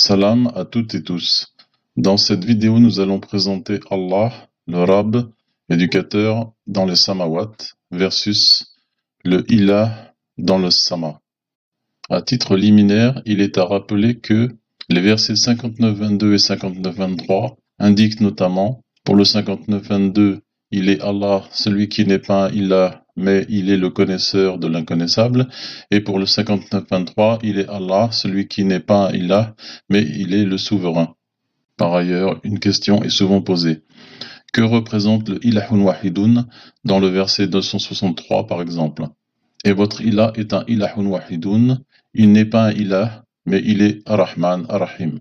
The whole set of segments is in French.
Salam à toutes et tous. Dans cette vidéo, nous allons présenter Allah, le Rabb, éducateur dans les Samawat, versus le Ilah dans le Sama. À titre liminaire, il est à rappeler que les versets 59-22 et 59-23 indiquent notamment, pour le 59-22, il est Allah, celui qui n'est pas un Ilah, mais il est le connaisseur de l'inconnaissable. Et pour le 59-23, il est Allah, celui qui n'est pas un Ilah, mais il est le souverain. Par ailleurs, une question est souvent posée. Que représente le Ilahun Wahidun dans le verset 263 par exemple? Et votre Ilah est un Ilahun Wahidun, il n'est pas un Ilah, mais il est Ar-Rahman, Ar-Rahim.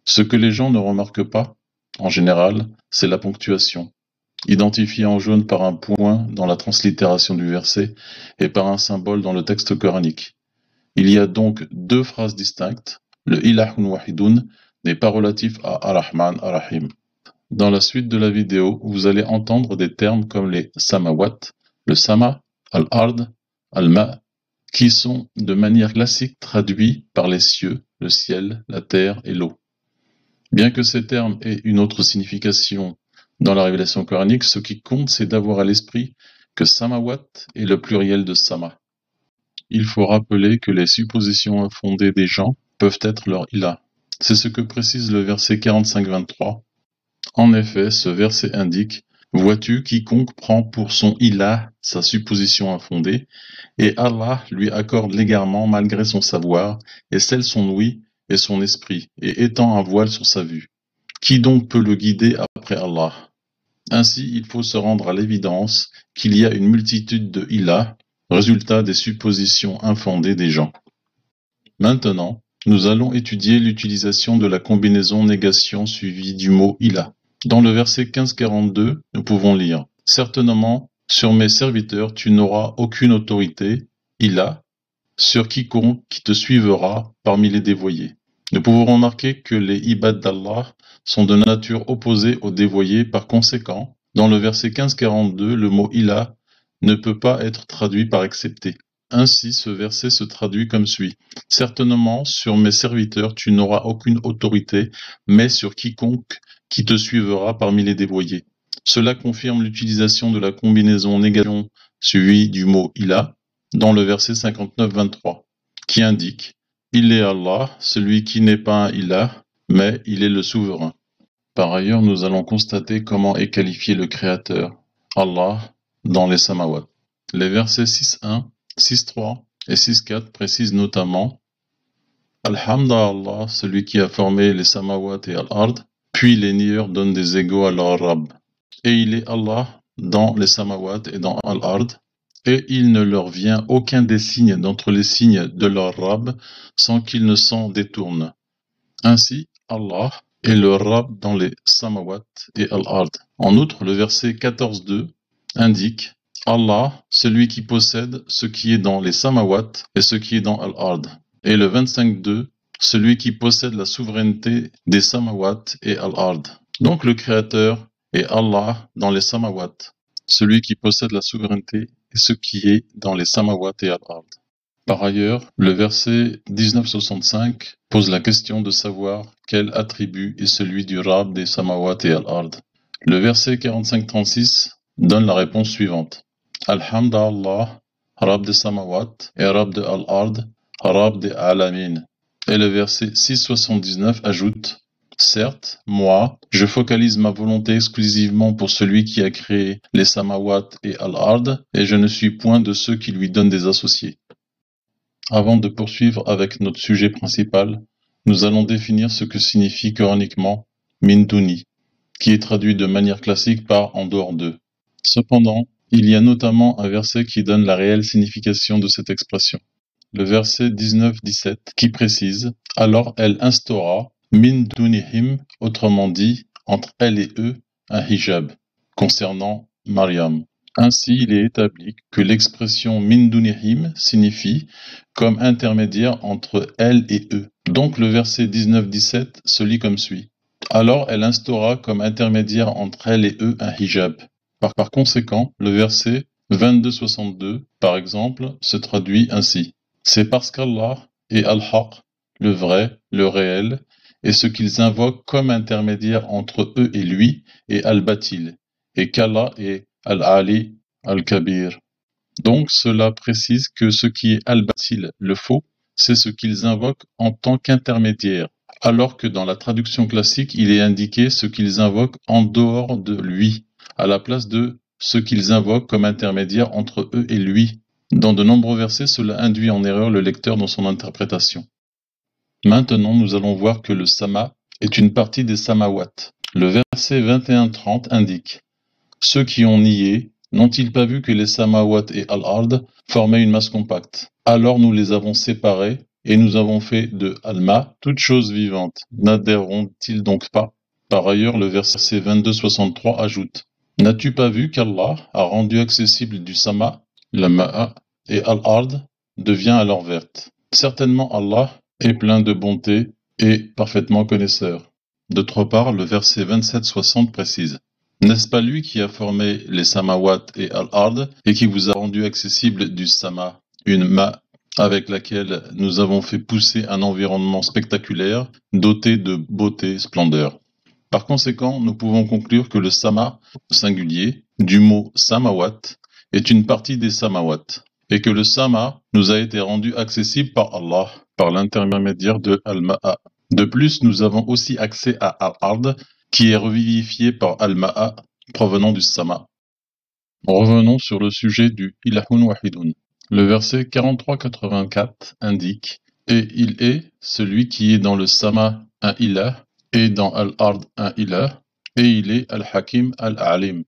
Ce que les gens ne remarquent pas, en général, c'est la ponctuation, identifiée en jaune par un point dans la translittération du verset et par un symbole dans le texte coranique. Il y a donc deux phrases distinctes. Le Ilahun Wahidun n'est pas relatif à Ar-Rahman, Ar-Rahim. Dans la suite de la vidéo, vous allez entendre des termes comme les Samawat, le Sama, Al-Ard, Al-Ma, qui sont de manière classique traduits par les cieux, le ciel, la terre et l'eau. Bien que ces termes aient une autre signification dans la révélation coranique, ce qui compte, c'est d'avoir à l'esprit que Samawat est le pluriel de Sama. Il faut rappeler que les suppositions infondées des gens peuvent être leur Ilah. C'est ce que précise le verset 45-23. En effet, ce verset indique « Vois-tu, quiconque prend pour son Ilah sa supposition infondée, et Allah lui accorde l'égarement malgré son savoir, et scelle son ouïe et son esprit, et étend un voile sur sa vue. Qui donc peut le guider après Allah ?» Ainsi, il faut se rendre à l'évidence qu'il y a une multitude de Ilah, résultat des suppositions infondées des gens. Maintenant, nous allons étudier l'utilisation de la combinaison négation suivie du mot Ilah. Dans le verset 15-42, nous pouvons lire « Certainement, sur mes serviteurs, tu n'auras aucune autorité, Ilah, sur quiconque qui te suivra parmi les dévoyés. » Nous pouvons remarquer que les ibad d'Allah sont de nature opposée aux dévoyés. Par conséquent, dans le verset 15-42, le mot Ilah ne peut pas être traduit par accepté. Ainsi, ce verset se traduit comme suit. « Certainement, sur mes serviteurs, tu n'auras aucune autorité, mais sur quiconque qui te suivra parmi les dévoyés. » Cela confirme l'utilisation de la combinaison négation suivie du mot Ilah dans le verset 59-23, qui indique « Il est Allah, celui qui n'est pas un Ilah, mais il est le souverain. » Par ailleurs, nous allons constater comment est qualifié le Créateur, Allah, dans les Samawat. Les versets 6.1, 6.3 et 6.4 précisent notamment « Alhamdulillah, celui qui a formé les Samawat et Al-Ard, puis les nieurs donnent des égaux à leur Rabb. Et il est Allah dans les Samawat et dans Al-Ard, et il ne leur vient aucun des signes d'entre les signes de leur Rabb sans qu'ils ne s'en détournent. Ainsi, Allah est le Rabb dans les Samawat et Al-Ard. » En outre, le verset 14.2 indique Allah, celui qui possède ce qui est dans les Samawat et ce qui est dans Al-Ard. Et le 25.2, celui qui possède la souveraineté des Samawat et Al-Ard. Donc le Créateur est Allah dans les Samawat, celui qui possède la souveraineté et ce qui est dans les Samawat et Al-Ard. Par ailleurs, le verset 19-65 pose la question de savoir quel attribut est celui du Rabb des Samawat et Al-Ard. Le verset 45-36 donne la réponse suivante. Alhamdulillah, Rabb des Samawat et Rabb de Al-Ard, Rabb des Alamin. Et le verset 6.79 ajoute « Certes, moi, je focalise ma volonté exclusivement pour celui qui a créé les Samawat et Al-Ard, et je ne suis point de ceux qui lui donnent des associés. » Avant de poursuivre avec notre sujet principal, nous allons définir ce que signifie coraniquement « min duni », qui est traduit de manière classique par « en dehors d'eux ». Cependant, il y a notamment un verset qui donne la réelle signification de cette expression. Le verset 19-17 qui précise « Alors elle instaura min dunihim », autrement dit, entre elle et eux, un hijab, concernant Mariam. Ainsi, il est établi que l'expression min dunihim signifie comme intermédiaire entre elle et eux. Donc le verset 19-17 se lit comme suit. Alors elle instaura comme intermédiaire entre elle et eux un hijab. Par conséquent, le verset 22-62, par exemple, se traduit ainsi. C'est parce qu'Allah est Al-Haq, le vrai, le réel, et ce qu'ils invoquent comme intermédiaire entre eux et lui est Al-Batil, et qu'Allah est Al-Ali, Al-Kabir. Donc cela précise que ce qui est Al-Batil, le faux, c'est ce qu'ils invoquent en tant qu'intermédiaire, alors que dans la traduction classique, il est indiqué ce qu'ils invoquent en dehors de lui, à la place de ce qu'ils invoquent comme intermédiaire entre eux et lui. Dans de nombreux versets, cela induit en erreur le lecteur dans son interprétation. Maintenant, nous allons voir que le sama est une partie des samawat. Le verset 21-30 indique « Ceux qui ont nié, n'ont-ils pas vu que les samawat et al-ard formaient une masse compacte? Alors nous les avons séparés et nous avons fait de Alma toute chose vivante. N'adhéreront-ils donc pas ?» Par ailleurs, le verset 22-63 ajoute « N'as-tu pas vu qu'Allah a rendu accessible du sama, la ma'a, et al-ard devient alors verte? Certainement Allah est plein de bonté et parfaitement connaisseur. » D'autre part, le verset 27-60 précise « N'est-ce pas lui qui a formé les samawat et al-ard et qui vous a rendu accessible du sama, une ma avec laquelle nous avons fait pousser un environnement spectaculaire, doté de beauté, splendeur. » Par conséquent, nous pouvons conclure que le sama, singulier, du mot samawat, est une partie des samawat, et que le sama nous a été rendu accessible par Allah, par l'intermédiaire de Al-Ma'a. De plus, nous avons aussi accès à Al-Ard, qui est revivifié par Al-Ma'a, provenant du sama. Revenons sur le sujet du Ilahun Wahidun. Le verset 43-84 indique « Et il est celui qui est dans le sama un ilah, et dans Al-Ard un ilah, et il est Al-Hakim Al-Alim. »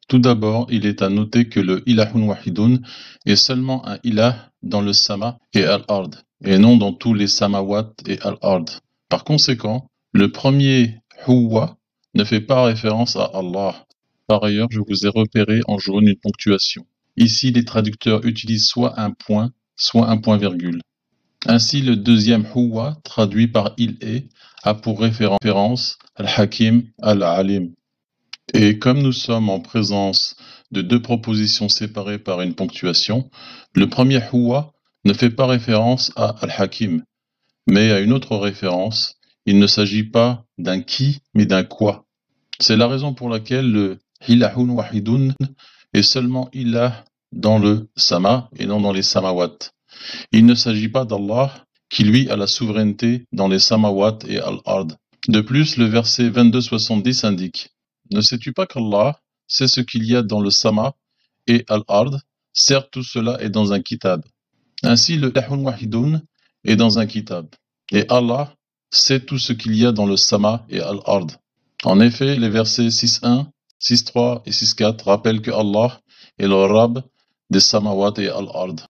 Tout d'abord, il est à noter que le Ilahun Wahidun est seulement un ilah dans le sama et Al-Ard, et non dans tous les samawat et Al-Ard. Par conséquent, le premier Huwa ne fait pas référence à Allah. Par ailleurs, je vous ai repéré en jaune une ponctuation. Ici, les traducteurs utilisent soit un point virgule. Ainsi, le deuxième Huwa, traduit par il est, a pour référence Al-Hakim Al-Alim. Et comme nous sommes en présence de deux propositions séparées par une ponctuation, le premier Huwa ne fait pas référence à Al-Hakim, mais à une autre référence. Il ne s'agit pas d'un qui, mais d'un quoi. C'est la raison pour laquelle le Ilahun Wahidun est seulement ilah dans le sama et non dans les samawat. Il ne s'agit pas d'Allah qui lui a la souveraineté dans les samawat et al-ard. De plus, le verset 22-70 indique « Ne sais-tu pas qu'Allah sait ce qu'il y a dans le sama et al-ard? Certes, tout cela est dans un kitab. » Ainsi, le Ilahun Wahidun est dans un kitab. Et Allah sait tout ce qu'il y a dans le sama et al-ard. En effet, les versets 6.1, 6.3 et 6.4 rappellent que Allah est le Rab des samawat et al-ard.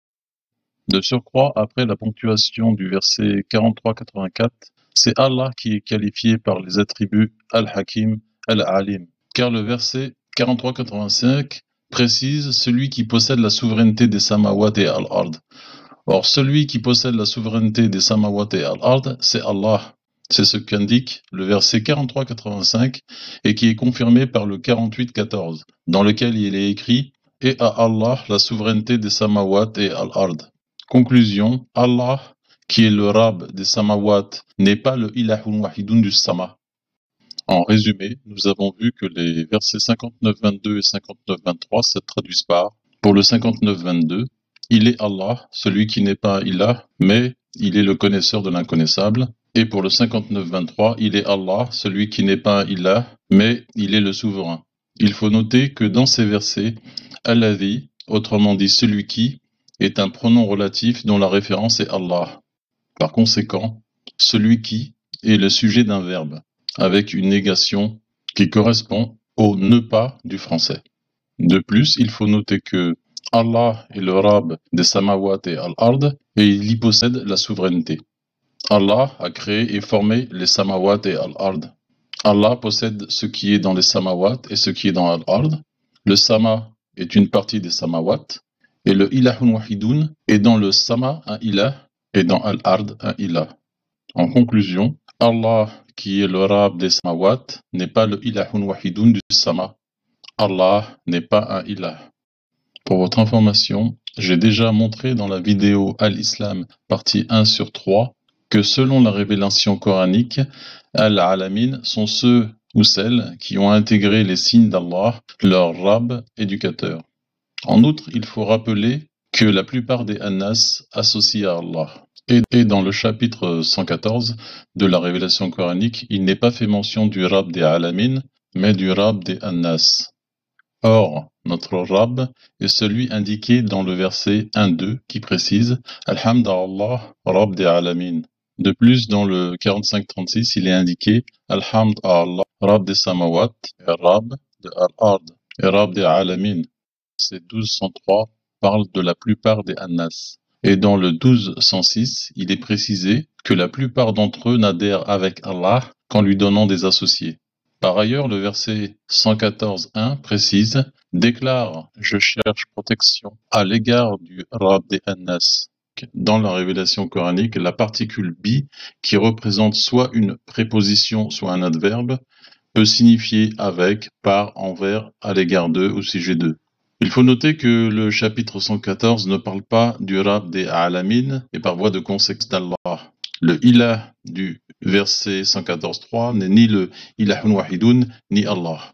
De surcroît, après la ponctuation du verset 43-84, c'est Allah qui est qualifié par les attributs Al-Hakim, Al-Alim. Car le verset 43-85 précise celui qui possède la souveraineté des samawat et al-ard. Or, celui qui possède la souveraineté des samawat et al-ard, c'est Allah. C'est ce qu'indique le verset 43-85 et qui est confirmé par le 48-14, dans lequel il est écrit « Et à Allah la souveraineté des samawat et al-ard ». Conclusion, Allah, qui est le Rab des samawat, n'est pas le Ilahun Wahidun du sama. En résumé, nous avons vu que les versets 59-22 et 59-23 se traduisent par, pour le 59-22, il est Allah, celui qui n'est pas Ilah, mais il est le connaisseur de l'inconnaissable. Et pour le 59-23, il est Allah, celui qui n'est pas Ilah, mais il est le souverain. Il faut noter que dans ces versets, Alladhi, autrement dit celui qui, est un pronom relatif dont la référence est Allah. Par conséquent, celui qui est le sujet d'un verbe, avec une négation qui correspond au ne pas du français. De plus, il faut noter que Allah est le Rab des samawat et al-ard et il y possède la souveraineté. Allah a créé et formé les samawat et al-ard. Allah possède ce qui est dans les samawat et ce qui est dans al-ard. Le sama est une partie des samawat et le Ilahun Wahidun est dans le sama un ilah et dans al-ard un ilah. En conclusion, Allah qui est le Rab des samawat n'est pas le Ilahun Wahidun du sama. Allah n'est pas un ilah. Pour votre information, j'ai déjà montré dans la vidéo Al-Islam, partie 1/3, que selon la révélation coranique, Al-Alamin sont ceux ou celles qui ont intégré les signes d'Allah, leur Rab éducateur. En outre, il faut rappeler que la plupart des Annas associent à Allah. Et dans le chapitre 114 de la révélation coranique, il n'est pas fait mention du Rab des Alamin, mais du Rab des Annas. Or, notre Rab est celui indiqué dans le verset 1-2 qui précise « Alhamdulillah, Rab des Alamin ». De plus, dans le 45-36, il est indiqué « Alhamdulillah, Rab des Samawat, et Rab de Al-Ard, et Rab des Alamin ». Ces 1203 parlent de la plupart des Annas. Et dans le 1206, il est précisé que la plupart d'entre eux n'adhèrent avec Allah qu'en lui donnant des associés. Par ailleurs, le verset 114.1 précise « Déclare, je cherche protection à l'égard du Rab des Annas ». Dans la révélation coranique, la particule bi, qui représente soit une préposition, soit un adverbe, peut signifier avec, par, envers, à l'égard d'eux, au sujet d'eux. Il faut noter que le chapitre 114 ne parle pas du Rab des Alamin et par voie de conséquence d'Allah. Le Ilah du verset 114.3 n'est ni le Ilahun Wahidun ni Allah.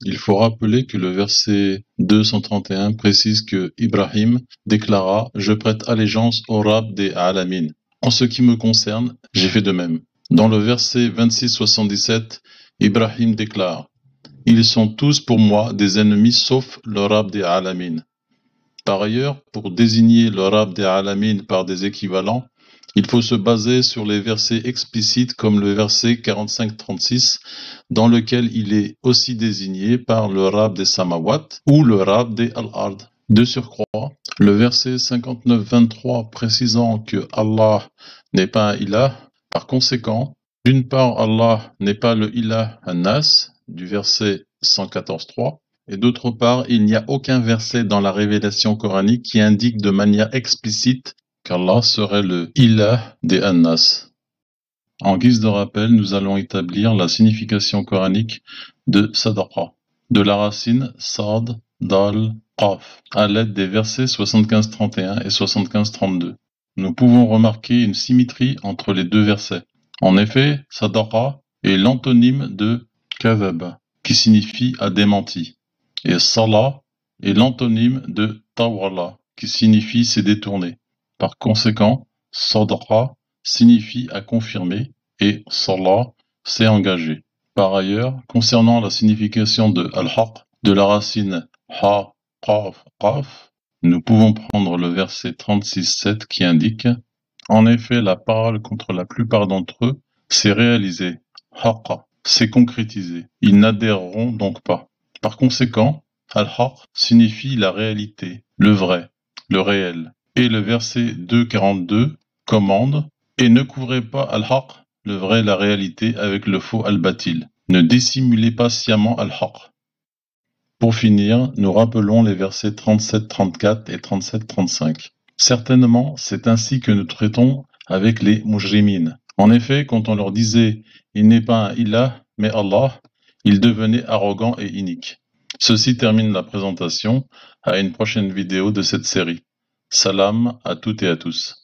Il faut rappeler que le verset 231 précise que Ibrahim déclara « Je prête allégeance au Rab des Alamin. En ce qui me concerne, j'ai fait de même. » Dans le verset 26-77, Ibrahim déclare « Ils sont tous pour moi des ennemis sauf le Rab des Alamin. » Par ailleurs, pour désigner le Rab des Alamin par des équivalents, il faut se baser sur les versets explicites comme le verset 45-36, dans lequel il est aussi désigné par le Rab des Samawat ou le Rab des Al-Ard. De surcroît, le verset 59-23 précisant que Allah n'est pas un Ilah, par conséquent, d'une part, Allah n'est pas le Ilah An-Nas, du verset 114.3, et d'autre part, il n'y a aucun verset dans la révélation coranique qui indique de manière explicite qu'Allah serait le Ilah des Annas. En guise de rappel, nous allons établir la signification coranique de Sadaqa, de la racine Sad, Dal, Qaf, à l'aide des versets 75-31 et 75-32. Nous pouvons remarquer une symétrie entre les deux versets. En effet, Sadaqa est l'antonyme de Kadhab, qui signifie a démenti, et Salah est l'antonyme de Tawalla, qui signifie s'est détourné. Par conséquent, Sadaqa signifie à confirmer et Salah s'est engagé. Par ailleurs, concernant la signification de Al-Haq, de la racine Ha, Qaf, Qaf, nous pouvons prendre le verset 36-7 qui indique « En effet, la parole contre la plupart d'entre eux s'est réalisée, Haqqa, s'est concrétisée. Ils n'adhéreront donc pas. » Par conséquent, Al-Haq signifie la réalité, le vrai, le réel. Et le verset 2.42 commande « Et ne couvrez pas Al-Haq, le vrai, la réalité, avec le faux Al-Batil. Ne dissimulez pas sciemment Al-Haq. » Pour finir, nous rappelons les versets 37-34 et 37-35. Certainement, c'est ainsi que nous traitons avec les mujrimin. En effet, quand on leur disait « Il n'est pas un ilah, mais Allah », ils devenaient arrogants et iniques. Ceci termine la présentation. À une prochaine vidéo de cette série. Salam à toutes et à tous.